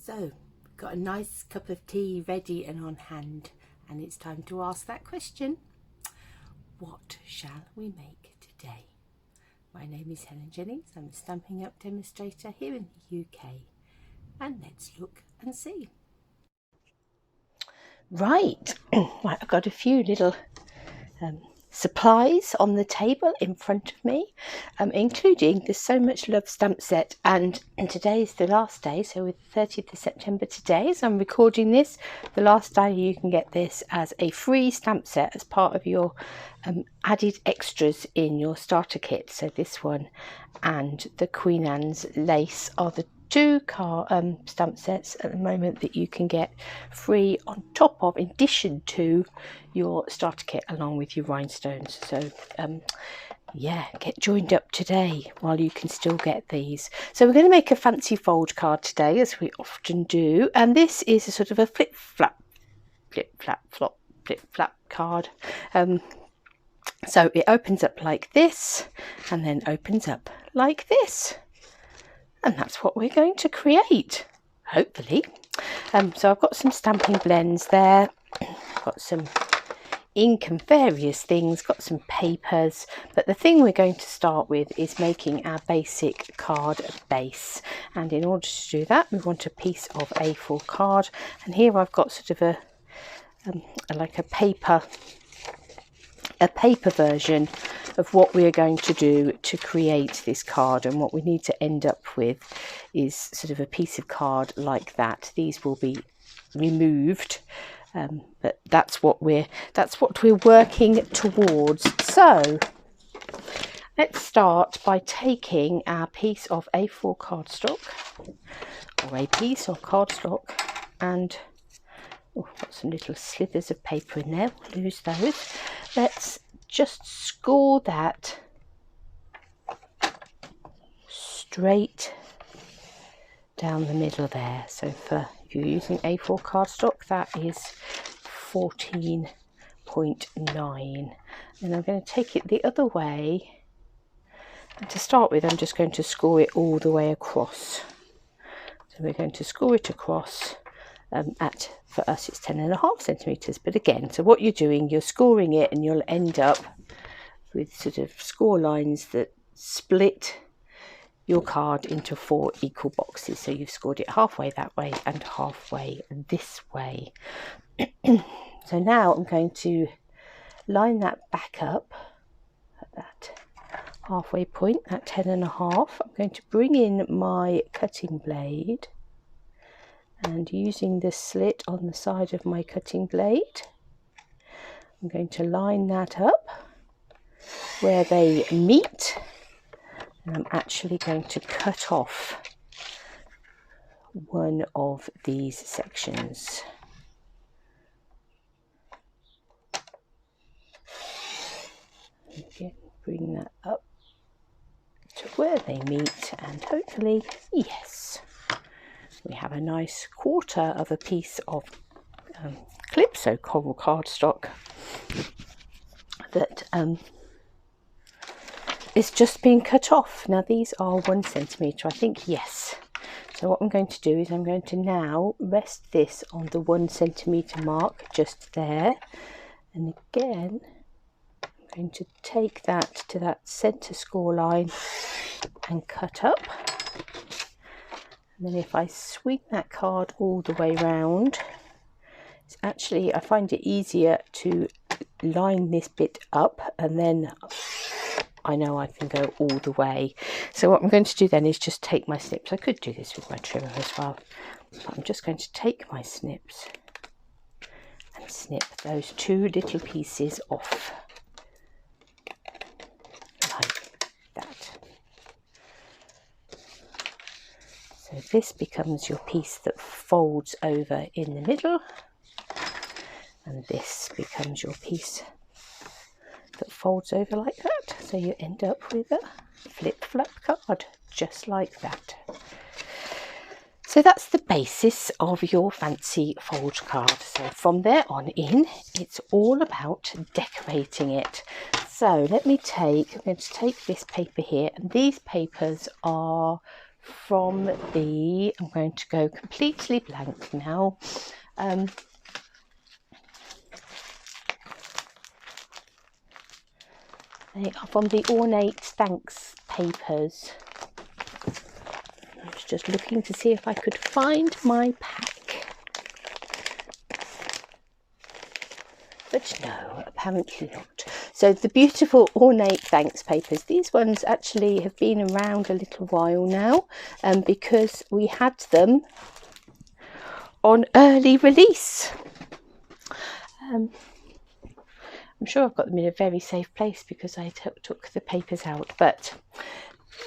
So, got a nice cup of tea ready and on hand, and it's time to ask that question. What shall we make today? My name is Helen Jennings. I'm a Stampin' Up demonstrator here in the UK, and let's look and see. Right, I've got a few little supplies on the table in front of me, including the So Much Love stamp set, and today is the last day, so with the 30th of September today, as I'm recording this, the last day you can get this as a free stamp set as part of your added extras in your starter kit. So this one and the Queen Anne's lace are the two stamp sets at the moment that you can get free on top of, in addition to your starter kit, along with your rhinestones. So yeah, get joined up today while you can still get these. So we're going to make a fancy fold card today, as we often do, and this is a sort of a flip flap card. So it opens up like this and then opens up like this. And that's what we're going to create, hopefully. So I've got some stamping blends there, got some ink and various things, got some papers, but the thing we're going to start with is making our basic card base. And in order to do that, we want a piece of A4 card, and here I've got sort of a like a paper version of what we are going to do to create this card. And what we need to end up with is sort of a piece of card like that. These will be removed, but that's what we're working towards. So let's start by taking our piece of A4 cardstock, or a piece of cardstock, and got some little slithers of paper in there, we'll lose those. Let's just score that straight down the middle there. So if you're using A4 cardstock, that is 14.9. And I'm going to take it the other way, and to start with I'm just going to score it all the way across. So we're going to score it across for us it's 10.5 centimeters, but again, so what you're doing, you're scoring it, and you'll end up with sort of score lines that split your card into 4 equal boxes. So you've scored it halfway that way and halfway this way. So now I'm going to line that back up at that halfway point at 10.5. I'm going to bring in my cutting blade, and using the slit on the side of my cutting blade, I'm going to line that up where they meet, and I'm actually going to cut off one of these sections. Again, bring that up to where they meet, and hopefully, yes, we have a nice quarter of a piece of Calypso coral cardstock that is just being cut off. Now these are 1 centimetre, I think, yes. So what I'm going to do is I'm going to now rest this on the 1 centimetre mark just there, and again I'm going to take that to that centre score line and cut up. And then if I swing that card all the way round, it's actually, I find it easier to line this bit up, and then I know I can go all the way. So what I'm going to do then is just take my snips. I could do this with my trimmer as well, but I'm just going to take my snips and snip those 2 little pieces off like that. So this becomes your piece that folds over in the middle, and this becomes your piece that folds over like that. So you end up with a flip-flap card, just like that. So that's the basis of your fancy fold card. So from there on in, it's all about decorating it. So I'm going to take this paper here, and these papers are from the, I'm going to go completely blank now. They are from the Ornate Thanks papers. I was just looking to see if I could find my pack. But no, apparently not. So the beautiful Ornate Thanks papers, these ones actually have been around a little while now, because we had them on early release. I'm sure I've got them in a very safe place because I took the papers out, but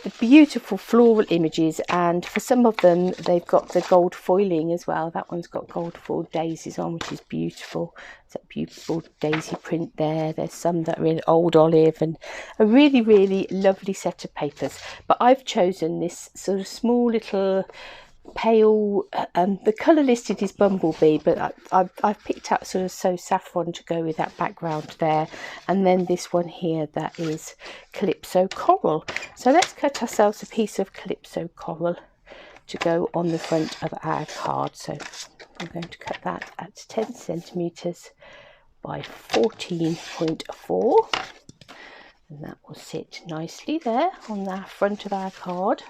the beautiful floral images, and for some of them they've got the gold foiling as well. That one's got gold foiled daisies on, which is beautiful. It's a beautiful daisy print there. There's some that are in old olive, and a really, really lovely set of papers. But I've chosen this sort of small little pale, the colour listed is Bumblebee, but I've picked out sort of So Saffron to go with that background there, and then this one here that is Calypso Coral. So let's cut ourselves a piece of Calypso Coral to go on the front of our card. So I'm going to cut that at 10 centimetres by 14.4, and that will sit nicely there on the front of our card.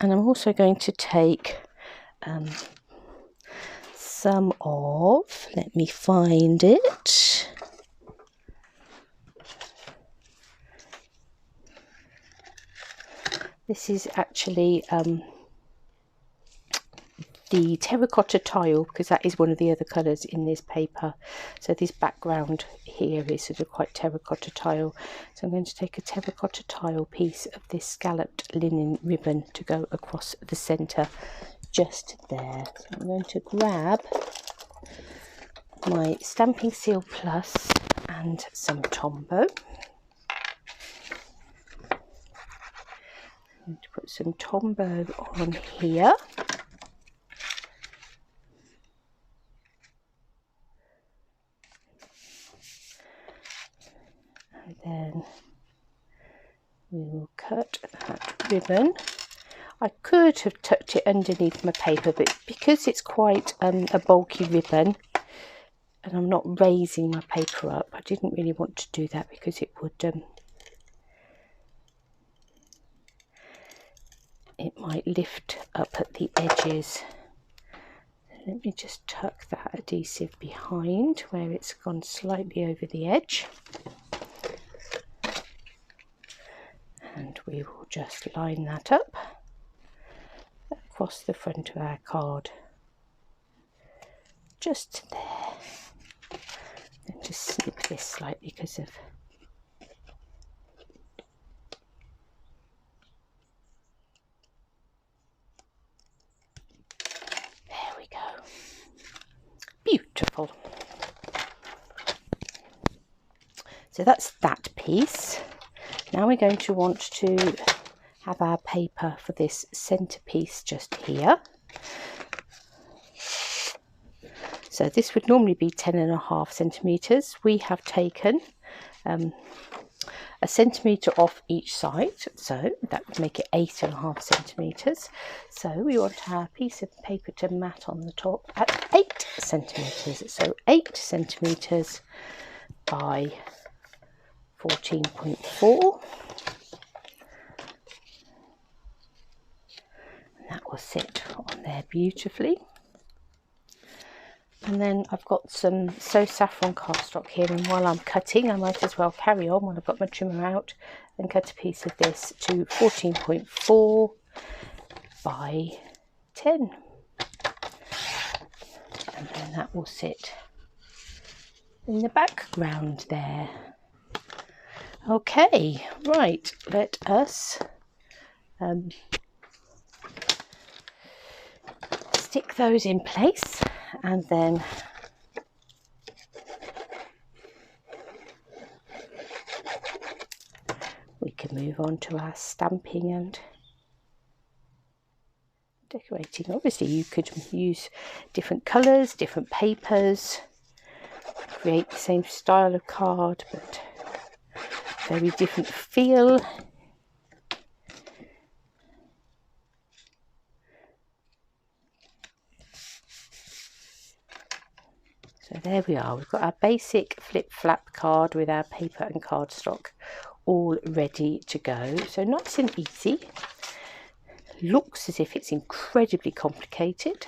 And I'm also going to take some of, let me find it. This is actually the terracotta tile, because that is one of the other colours in this paper. So this background here is sort of quite terracotta tile. So I'm going to take a terracotta tile piece of this scalloped linen ribbon to go across the centre just there. So I'm going to grab my Stamping Seal Plus and some Tombow. I'm going to put some Tombow on here. And then we will cut that ribbon. I could have tucked it underneath my paper, but because it's quite a bulky ribbon and I'm not raising my paper up, I didn't really want to do that because it would it might lift up at the edges. Let me just tuck that adhesive behind where it's gone slightly over the edge. And we will just line that up across the front of our card. Just there. And just snip this slightly because of there we go. Beautiful. So that's that piece. Now we're going to want to have our paper for this centerpiece just here. So this would normally be 10.5 centimetres. We have taken a centimetre off each side, so that would make it 8.5 centimetres. So we want our piece of paper to mat on the top at 8 centimetres. So 8 centimetres by 14.4. And that will sit on there beautifully. And then I've got some So Saffron cardstock here, and while I'm cutting I might as well carry on while I've got my trimmer out and cut a piece of this to 14.4 by 10. And then that will sit in the background there. Okay, right, let us stick those in place, and then we can move on to our stamping and decorating. Obviously you could use different colours, different papers, create the same style of card, but very different feel. there we are, we've got our basic flip flap card with our paper and cardstock all ready to go. So nice and easy. Looks as if it's incredibly complicated,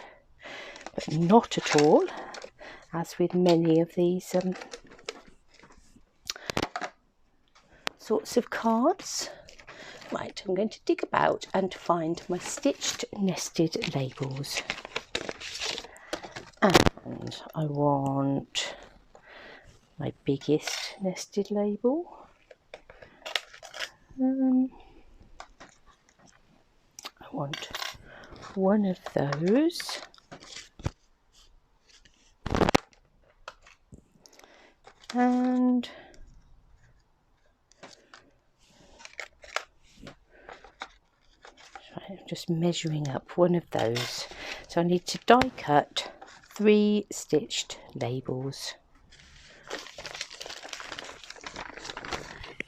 but not at all, as with many of these sorts of cards. Right, I'm going to dig about and find my stitched nested labels. And I want my biggest nested label. I want one of those. And I'm just measuring up one of those. So I need to die cut 3 stitched labels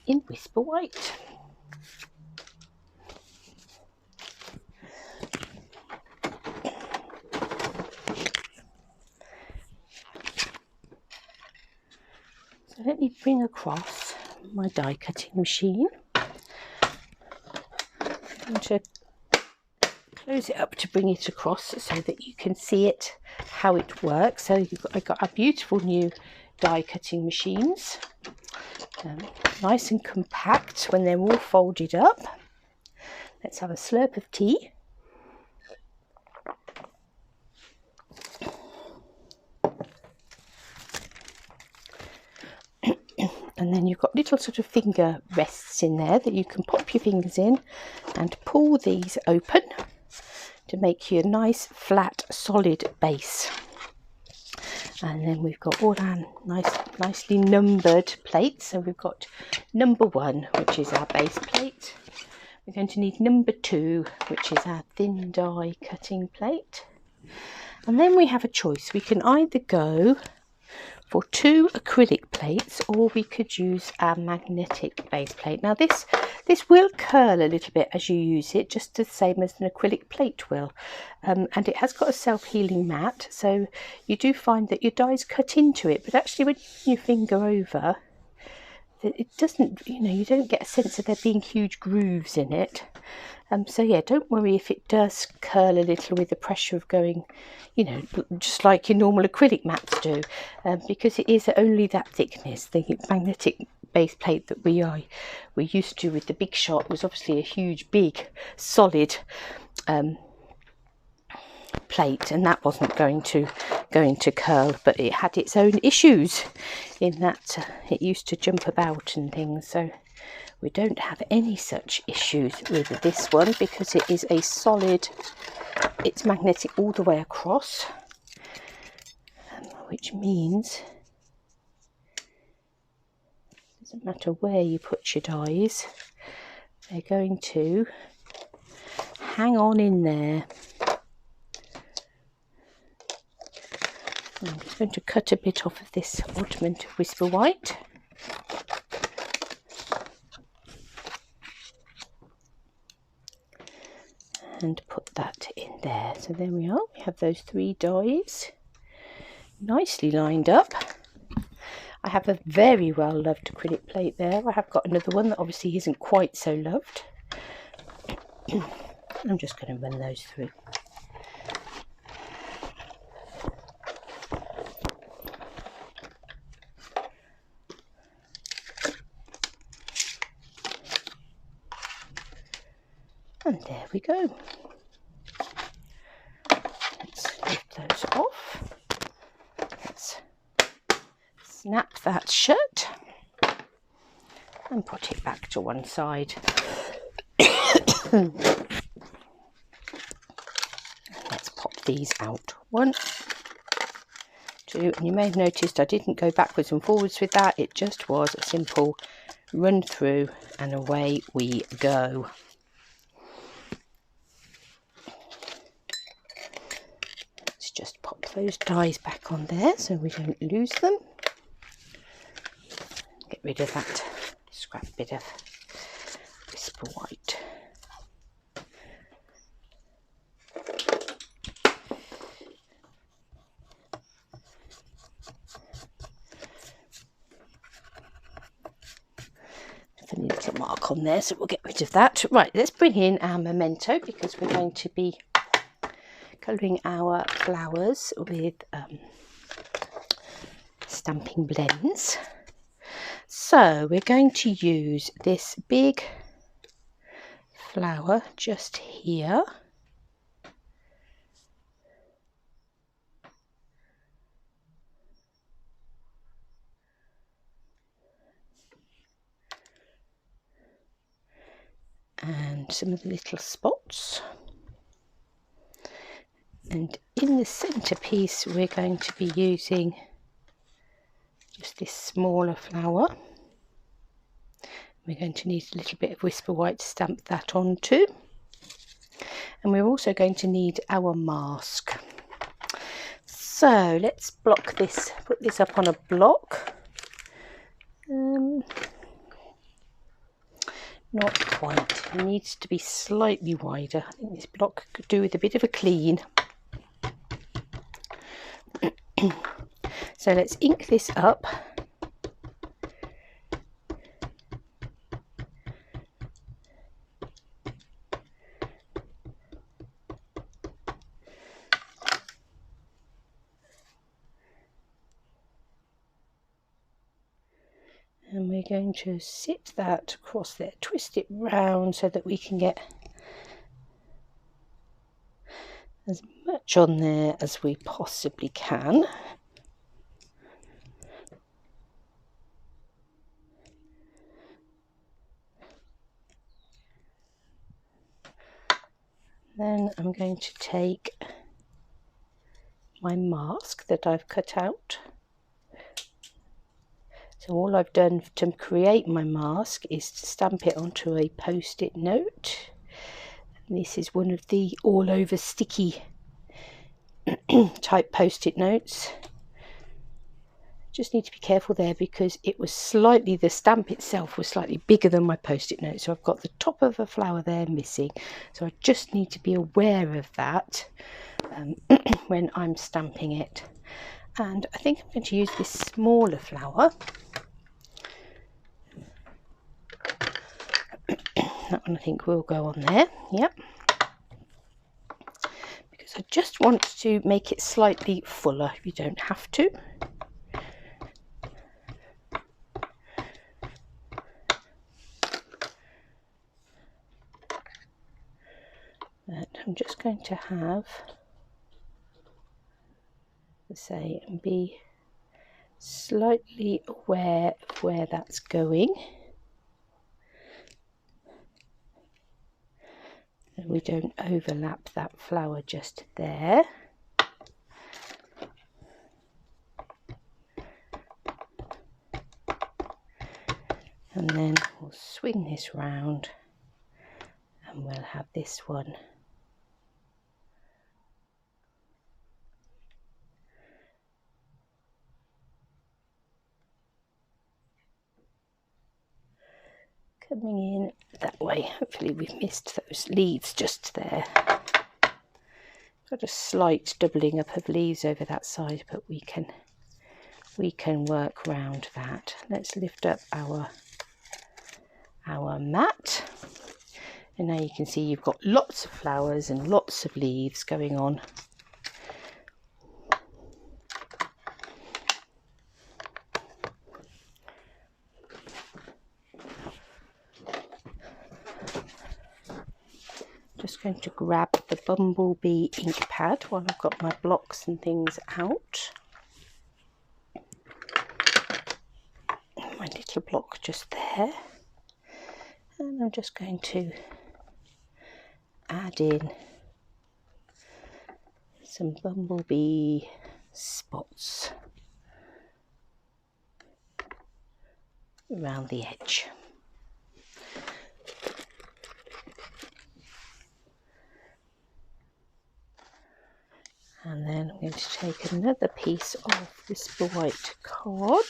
in Whisper White. So let me bring across my die cutting machine. I'm going to close it up to bring it across so that you can see it, how it works. So I've got our beautiful new die cutting machines, nice and compact when they're all folded up. Let's have a slurp of tea. And then you've got little sort of finger rests in there that you can pop your fingers in and pull these open to make you a nice flat solid base. And then we've got all our nicely numbered plates. So we've got number 1, which is our base plate. We're going to need number 2, which is our thin die cutting plate. And then we have a choice. We can either go for 2 acrylic plates, or we could use our magnetic base plate. Now this will curl a little bit as you use it, just the same as an acrylic plate will, and it has got a self-healing mat, so you do find that your dies cut into it, but actually when you finger over, it doesn't, you don't get a sense of there being huge grooves in it. So yeah, don't worry if it does curl a little with the pressure of going, just like your normal acrylic mats do, because it is only that thickness. The magnetic base plate that we used to with the Big Shot was obviously a huge, big, solid plate, and that wasn't going to curl, but it had its own issues in that it used to jump about and things. So we don't have any such issues with this one because it is a solid, it's magnetic all the way across, which means it doesn't matter where you put your dies, they're going to hang on in there. I'm just going to cut a bit off of this Oddment of Whisper White. And put that in there. So there we are, we have those 3 dies nicely lined up. I have a very well loved acrylic plate there. I have got another one that obviously isn't quite so loved. I'm just going to run those through. And there we go. Let's lift those off. Let's snap that shut and put it back to one side. Let's pop these out. 1, 2, and you may have noticed I didn't go backwards and forwards with that. It just was a simple run through and away we go. Just pop those dies back on there so we don't lose them. Get rid of that scrap bit of Whisper White. mark on there, so we'll get rid of that. Right, let's bring in our memento, because we're going to be colouring our flowers with stamping blends. So we're going to use this big flower just here, and some of the little spots, and in the centerpiece we're going to be using just this smaller flower. We're going to need a little bit of Whisper White to stamp that onto, and we're also going to need our mask. So let's block this, put this up on a block. Not quite, it needs to be slightly wider. I think this block could do with a bit of a clean. So let's ink this up. And we're going to sit that across there, twist it round so that we can get as much on there as we possibly can. Then I'm going to take my mask that I've cut out. So all I've done to create my mask is to stamp it onto a post-it note. And this is one of the all over sticky type post-it notes. Just need to be careful there, because it was slightly, the stamp itself was slightly bigger than my post-it note, so I've got the top of a flower there missing. So I just need to be aware of that when I'm stamping it. And I think I'm going to use this smaller flower. That one I think will go on there, yep. Because I just want to make it slightly fuller. You don't have to. But I'm just going to have, let's say, and be slightly aware of where that's going. And we don't overlap that flower just there. And then we'll swing this round and we'll have this one coming in that way. Hopefully we've missed those leaves just there. Got a slight doubling up of leaves over that side, but we can work round that. Let's lift up our mat, and now you can see you've got lots of flowers and lots of leaves going on. Just going to grab the Bumblebee ink pad while I've got my blocks and things out. My little block just there, and I'm just going to add in some Bumblebee spots around the edge. And then I'm going to take another piece of Whisper White card,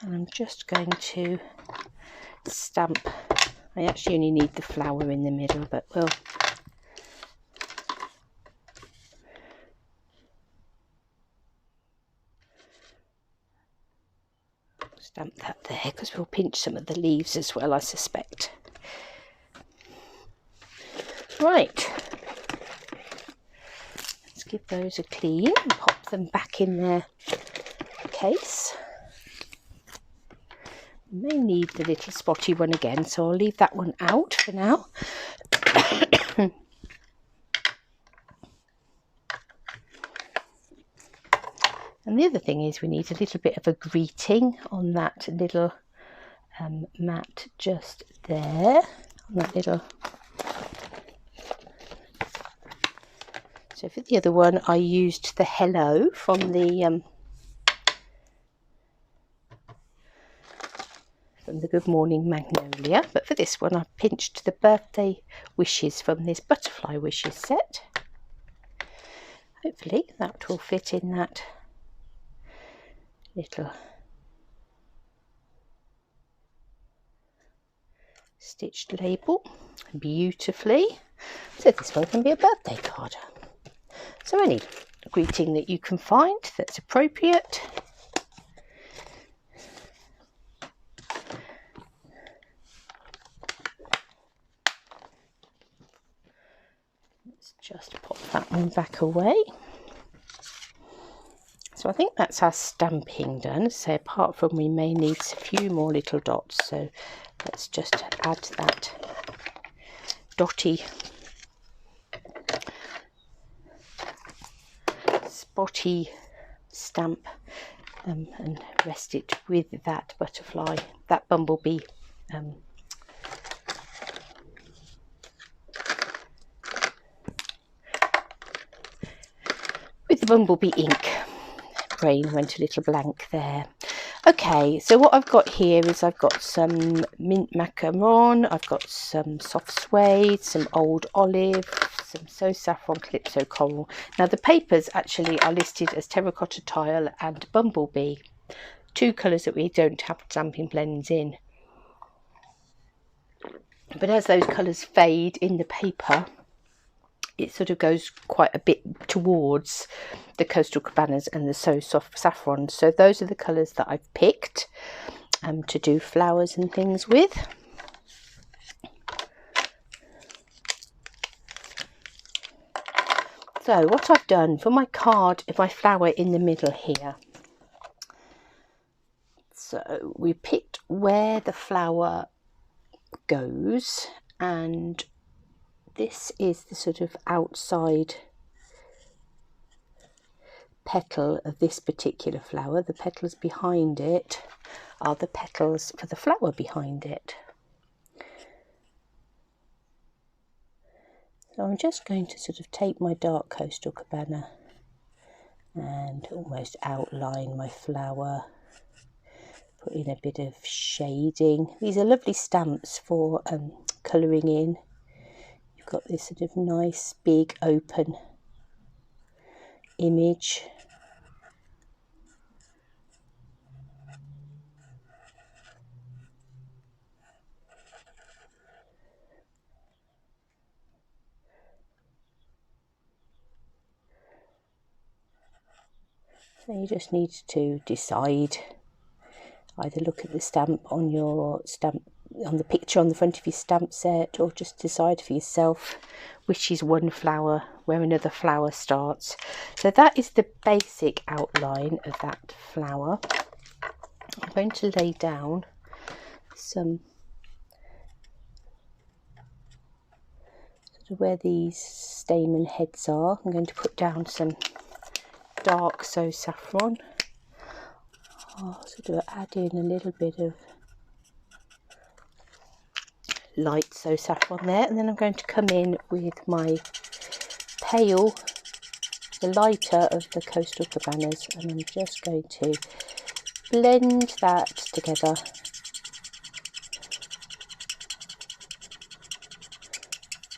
and I'm just going to stamp. I actually only need the flower in the middle, but we'll stamp that there, because we'll pinch some of the leaves as well, I suspect. Right, let's give those a clean and pop them back in their case. We may need the little spotty one again, so I'll leave that one out for now. And the other thing is we need a little bit of a greeting on that little mat just there, on that little. So for the other one I used the hello from the Good Morning Magnolia, but for this one I pinched the birthday wishes from this butterfly wishes set. Hopefully that will fit in that little stitched label beautifully. So this one can be a birthday card. So any greeting that you can find that's appropriate. Let's just pop that one back away. So I think that's our stamping done. So apart from we may need a few more little dots. So let's just add that dotty, spotty stamp and rest it with that butterfly, that bumblebee with the bumblebee ink. Brain went a little blank there. Okay, so what I've got here is I've got some mint macaron, I've got some soft suede, some old olive, some So Saffron Calypso coral. Now the papers actually are listed as terracotta tile and bumblebee, two colours that we don't have stamping blends in. But as those colours fade in the paper, it sort of goes quite a bit towards the Coastal Cabanas and the So Soft Saffron. So those are the colours that I've picked to do flowers and things with. So what I've done for my card, my flower in the middle here. So we picked where the flower goes, and this is the sort of outside petal of this particular flower. The petals behind it are the petals for the flower behind it. So I'm just going to sort of take my dark Coastal Cabana and almost outline my flower, put in a bit of shading. These are lovely stamps for colouring in. You've got this sort of nice big open image. So you just need to decide, either look at the stamp on your stamp, on the picture on the front of your stamp set, or just decide for yourself which is one flower where another flower starts. So that is the basic outline of that flower. I'm going to lay down some sort of where these stamen heads are. I'm going to put down some dark So Saffron. I'll sort of add in a little bit of light So Saffron there, and then I'm going to come in with my pale, the lighter of the Coastal Cabanas, and I'm just going to blend that together.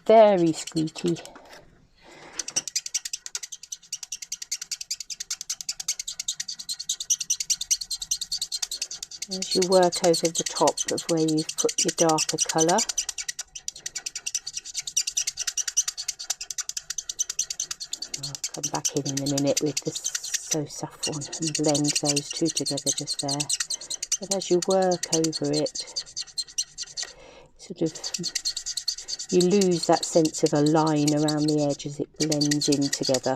Very squeaky. As you work over the top of where you've put your darker colour, I'll come back in a minute with the So Saffron and blend those two together just there. But as you work over it, sort of, you lose that sense of a line around the edge as it blends in together.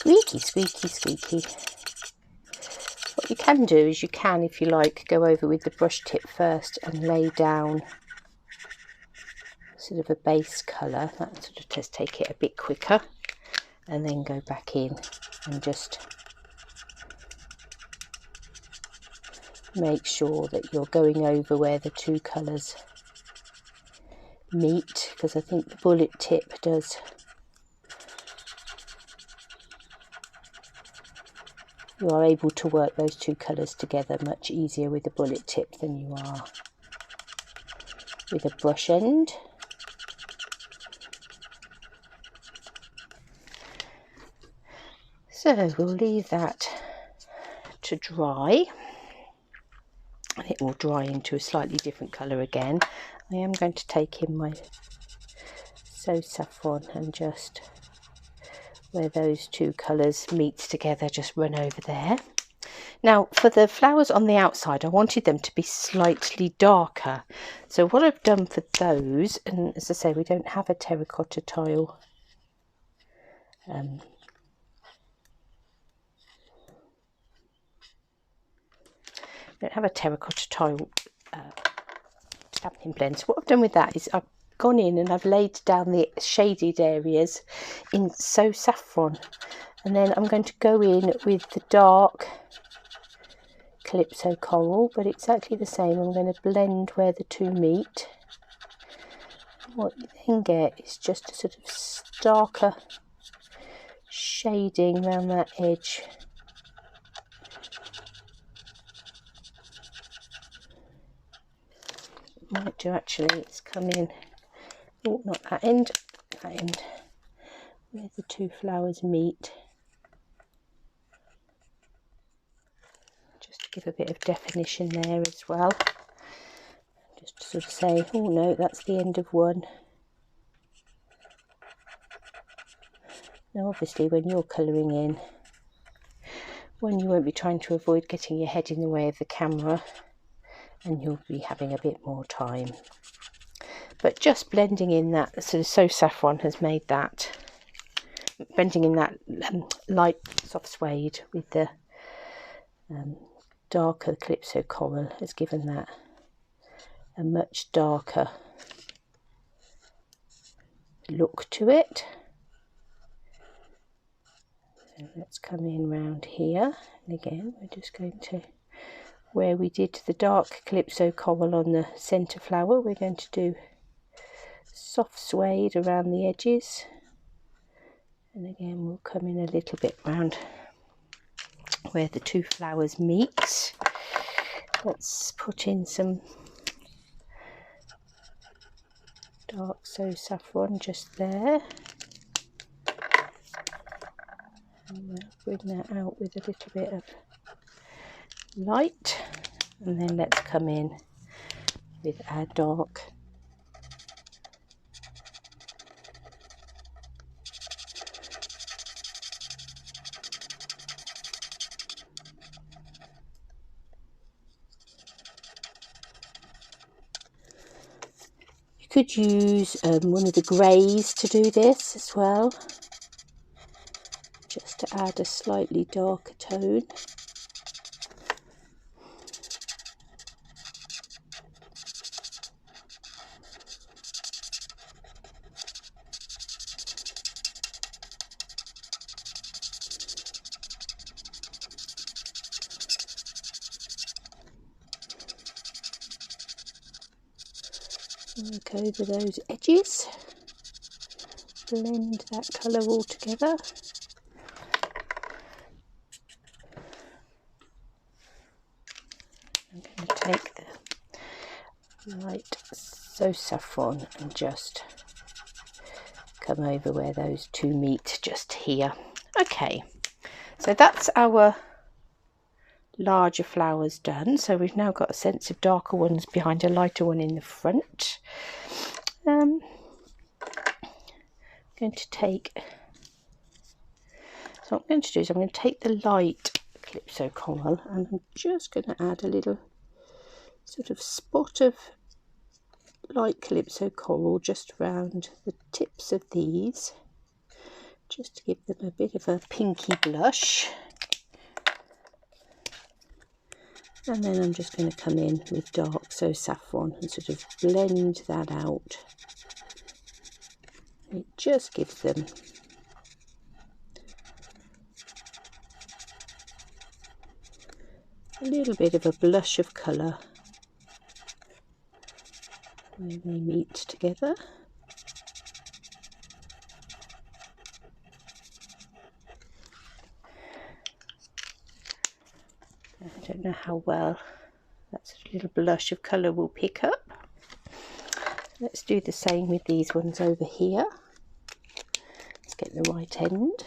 Squeaky, squeaky, squeaky. What you can do is you can, if you like, go over with the brush tip first and lay down sort of a base colour. That sort of does take it a bit quicker, and then go back in and just make sure that you're going over where the two colours meet, because I think the bullet tip does you are able to work those two colours together much easier with the bullet tip than you are with a brush end. So we'll leave that to dry, and it will dry into a slightly different colour again. I am going to take in my So Saffron and just where those two colours meet together, just run over there. Now for the flowers on the outside, I wanted them to be slightly darker. So what I've done for those, and as I say, we don't have a terracotta tile stamping blend. So what I've done with that is I've gone in and I've laid down the shaded areas in So Saffron, and then I'm going to go in with the dark Calypso Coral, but exactly the same. I'm going to blend where the two meet. What you then get is just a sort of darker shading around that edge. Might do actually, it's come in, oh not that end, that end, where the two flowers meet. Just to give a bit of definition there as well. Just to sort of say, oh no, that's the end of one. Now obviously when you're colouring in, one, you won't be trying to avoid getting your head in the way of the camera, and you'll be having a bit more time. But just blending in that sort of So Saffron has made that, blending in that light soft suede with the darker Calypso Coral has given that a much darker look to it. So let's come in round here, and again we're just going to, where we did the dark Calypso Coral on the centre flower, we're going to do soft suede around the edges, and again we'll come in a little bit round where the two flowers meet. Let's put in some dark So Saffron just there, and we'll bring that out with a little bit of light, and then let's come in with our dark could use one of the greys to do this as well, just to add a slightly darker tone. Work over those edges, blend that colour all together. Right, so saffron, and just come over where those two meet, just here. Okay, so that's our larger flowers done. So we've now got a sense of darker ones behind a lighter one in the front. I'm going to take, so what I'm going to do is I'm going to take the light Calypso coral, and I'm just going to add a little sort of spot of light Calypso coral just around the tips of these, just to give them a bit of a pinky blush. And then I'm just going to come in with dark So Saffron and sort of blend that out. It just gives them a little bit of a blush of colour when they meet together. I don't know how well that sort of little blush of colour will pick up. Let's do the same with these ones over here. Let's get the right end.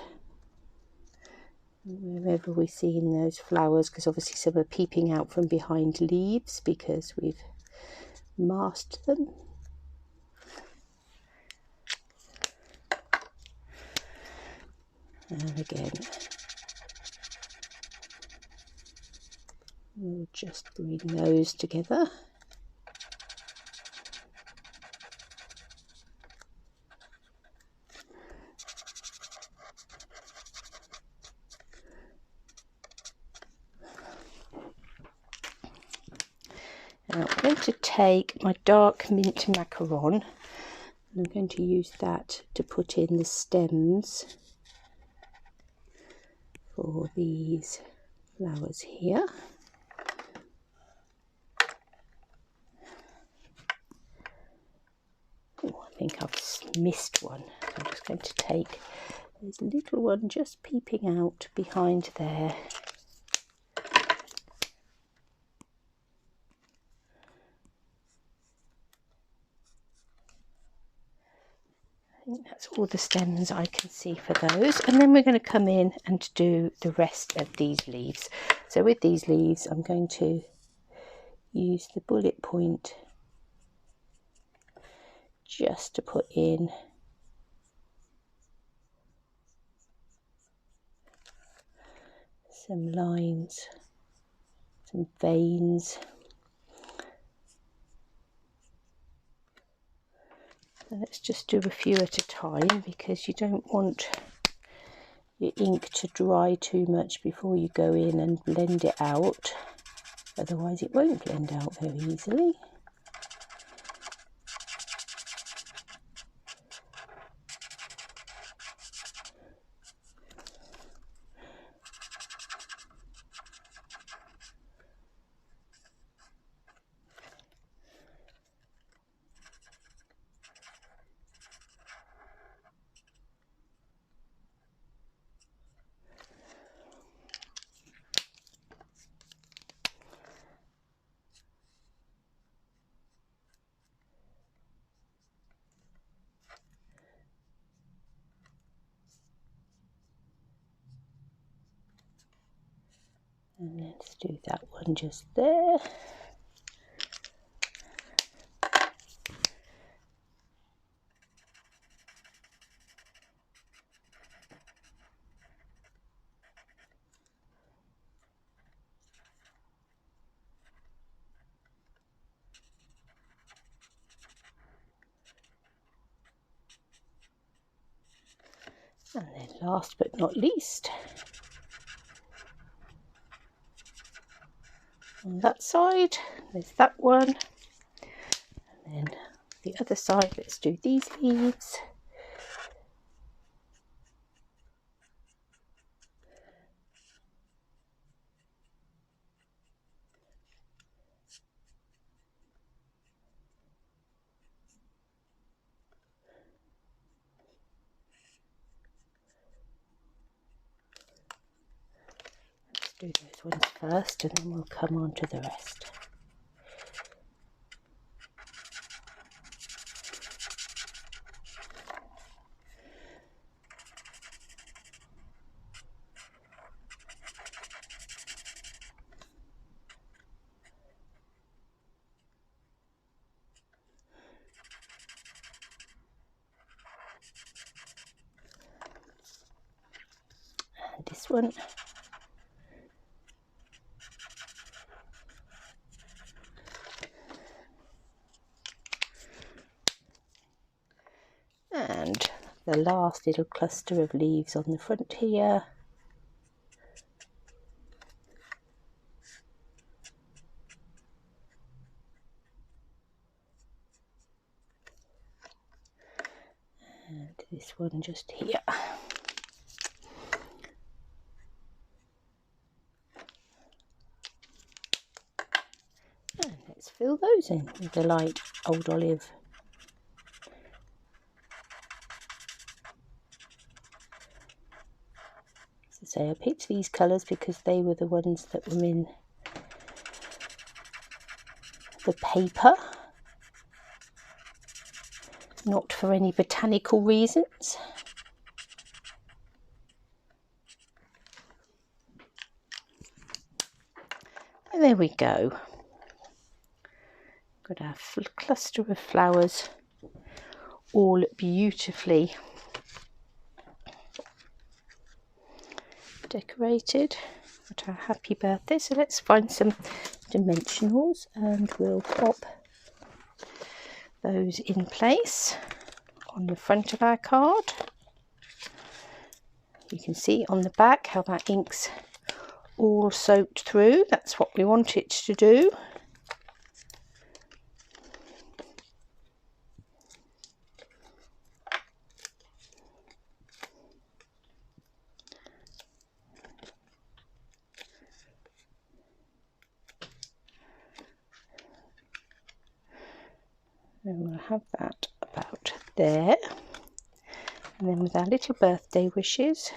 Wherever we see in those flowers, because obviously some are peeping out from behind leaves because we've masked them. And again, we'll just bring those together. Now I'm going to take my dark mint macaron, and I'm going to use that to put in the stems for these flowers here. Oh, I think I've missed one. I'm just going to take this little one just peeping out behind there. I think that's all the stems I can see for those, and then we're going to come in and do the rest of these leaves. So with these leaves I'm going to use the bullet point just to put in some lines, some veins. Let's just do a few at a time, because you don't want your ink to dry too much before you go in and blend it out, otherwise it won't blend out very easily. And let's do that one just there. And then last but not least, on that side, there's that one. And then the other side, let's do these leaves. Let's do those ones first, and then we'll come on to the rest. one. And the last little cluster of leaves on the front here. And this one just here. And let's fill those in with the light old olive. As I say, I picked these colours because they were the ones that were in the paper, not for any botanical reasons. And there we go. Got our cluster of flowers all beautifully decorated. Got our happy birthday. So let's find some dimensionals and we'll pop those in place on the front of our card. You can see on the back how that ink's all soaked through. That's what we want it to do. And we'll have that about there. And then with our little birthday wishes,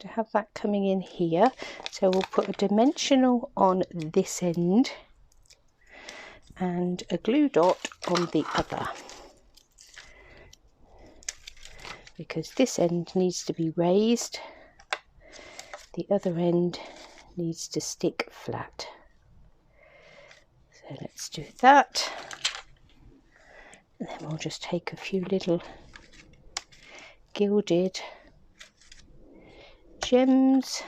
to have that coming in here. So we'll put a dimensional on this end and a glue dot on the other, because this end needs to be raised, the other end needs to stick flat. So let's do that. And then we'll just take a few little gilded gems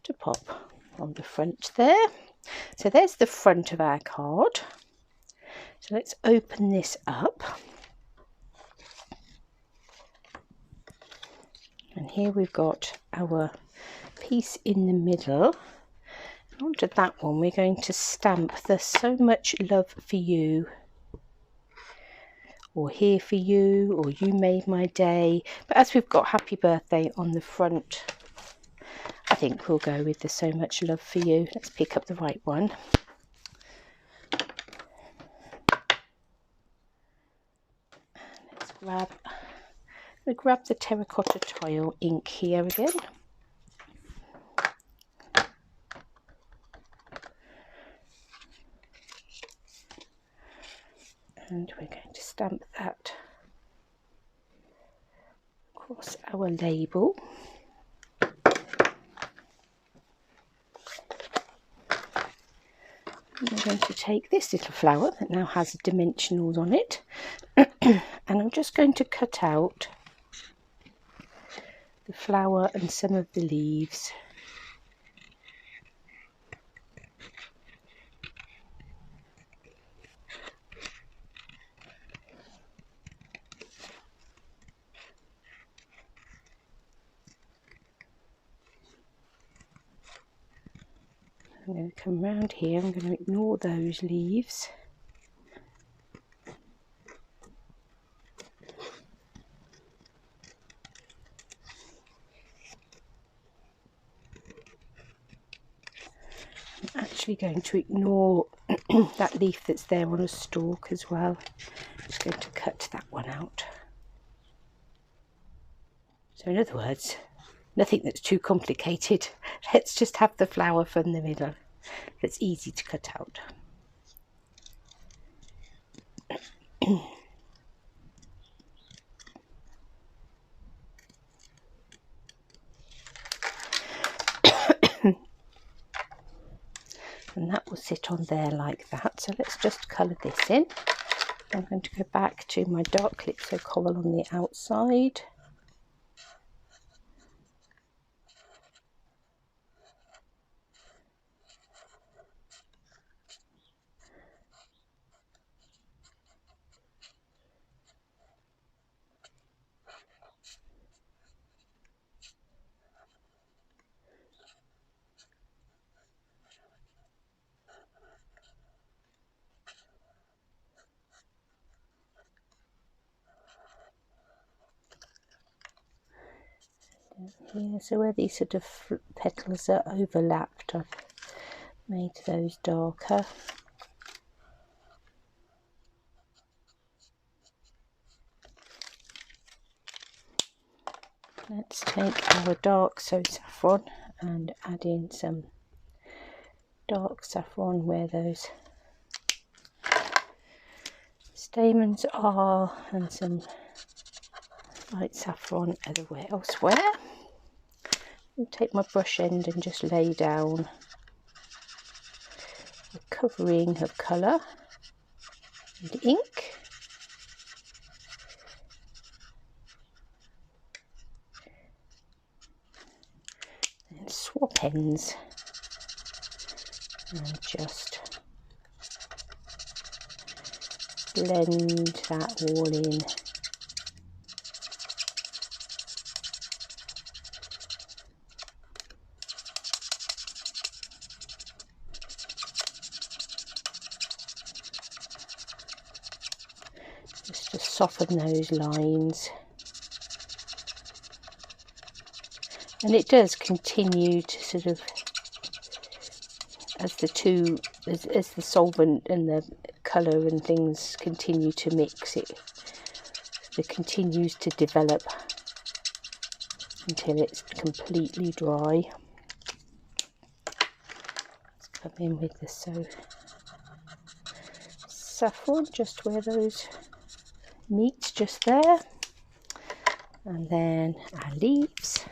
to pop on the front there. So there's the front of our card. So let's open this up. And here we've got our piece in the middle. And onto that one we're going to stamp the "So Much Love for You," or "Here for You," or "You Made My Day." But as we've got "Happy Birthday" on the front, I think we'll go with the "So Much Love for You." Let's pick up the right one. Let's grab the terracotta tile ink here again. And we're going to stamp that across our label. And we're going to take this little flower that now has dimensionals on it, and I'm just going to cut out the flower and some of the leaves. I'm going to come round here, I'm going to ignore those leaves. I'm actually going to ignore that leaf that's there on a stalk as well. I'm just going to cut that one out. So in other words, nothing that's too complicated. Let's just have the flower from the middle. That's easy to cut out. And that will sit on there like that. So let's just colour this in. I'm going to go back to my dark calypso coral on the outside. And I'm going to here. So where these sort of petals are overlapped, I've made those darker. Let's take our dark saffron and add in some dark saffron where those stamens are, and some light saffron elsewhere. I'll take my brush end and just lay down a covering of colour and ink. And swap ends and just blend that all in. Just to soften those lines. And it does continue to sort of, as the solvent and the colour and things continue to mix, it continues to develop until it's completely dry. Let's come in with the saffron just where those meet, just there, and then our leaves.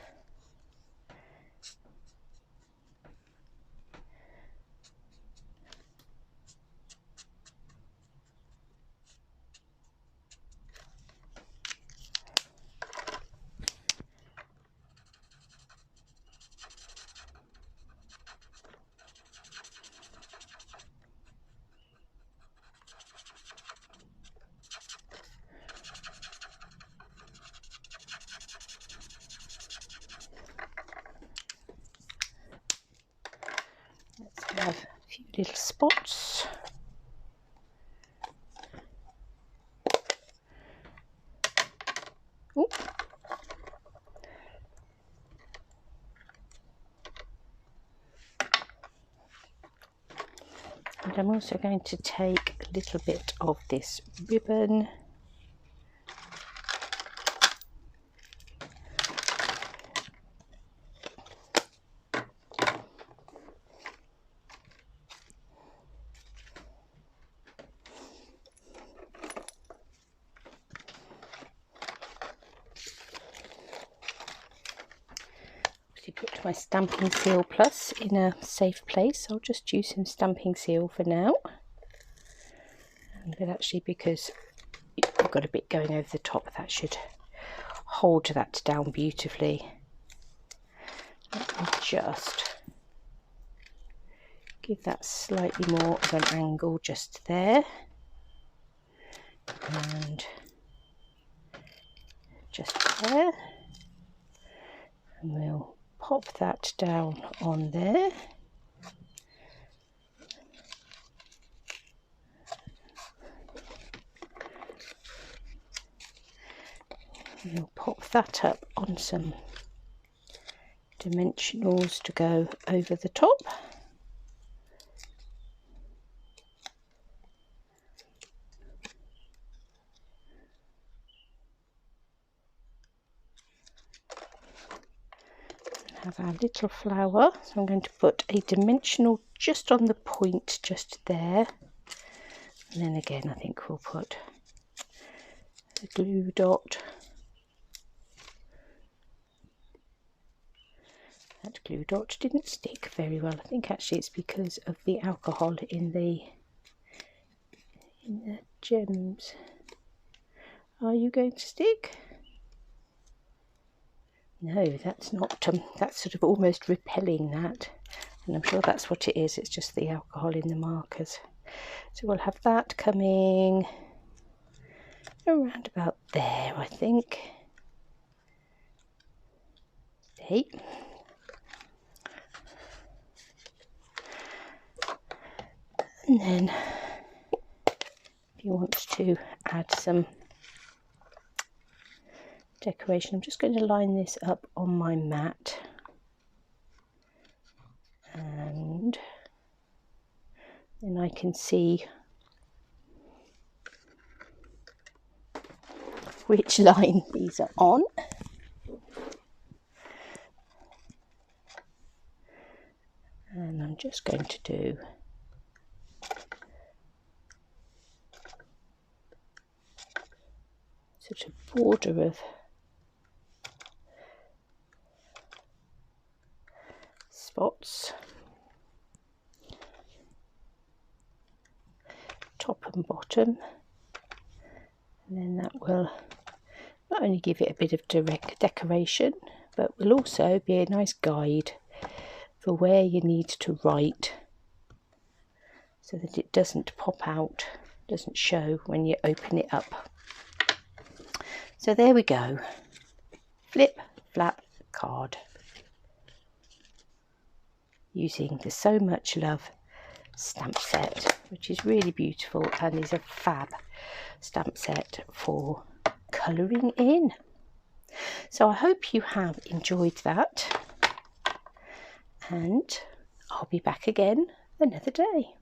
Let's have a few little spots. Ooh. And I'm also going to take a little bit of this ribbon to put my stamping seal plus in a safe place. I'll just use some stamping seal for now. But actually, because I've got a bit going over the top, that should hold that down beautifully. Let me just give that slightly more of an angle just there, and just there, and we'll pop that down on there. We'll pop that up on some dimensionals to go over the top. Have our little flower, so I'm going to put a dimensional just on the point just there, and then again I think we'll put a glue dot. That glue dot didn't stick very well. I think actually it's because of the alcohol in the gems. Are you going to stick? No, that's not. That's sort of almost repelling that, and I'm sure that's what it is. It's just the alcohol in the markers. So we'll have that coming around about there, I think. Okay. And then if you want to add some decoration. I'm just going to line this up on my mat, and then I can see which line these are on. And I'm just going to do sort of border of spots, top and bottom, and then that will not only give it a bit of direct decoration, but will also be a nice guide for where you need to write, so that it doesn't pop out, doesn't show when you open it up. So there we go, flip flap card, using the So Much Love stamp set, which is really beautiful and is a fab stamp set for colouring in. So I hope you have enjoyed that, and I'll be back again another day.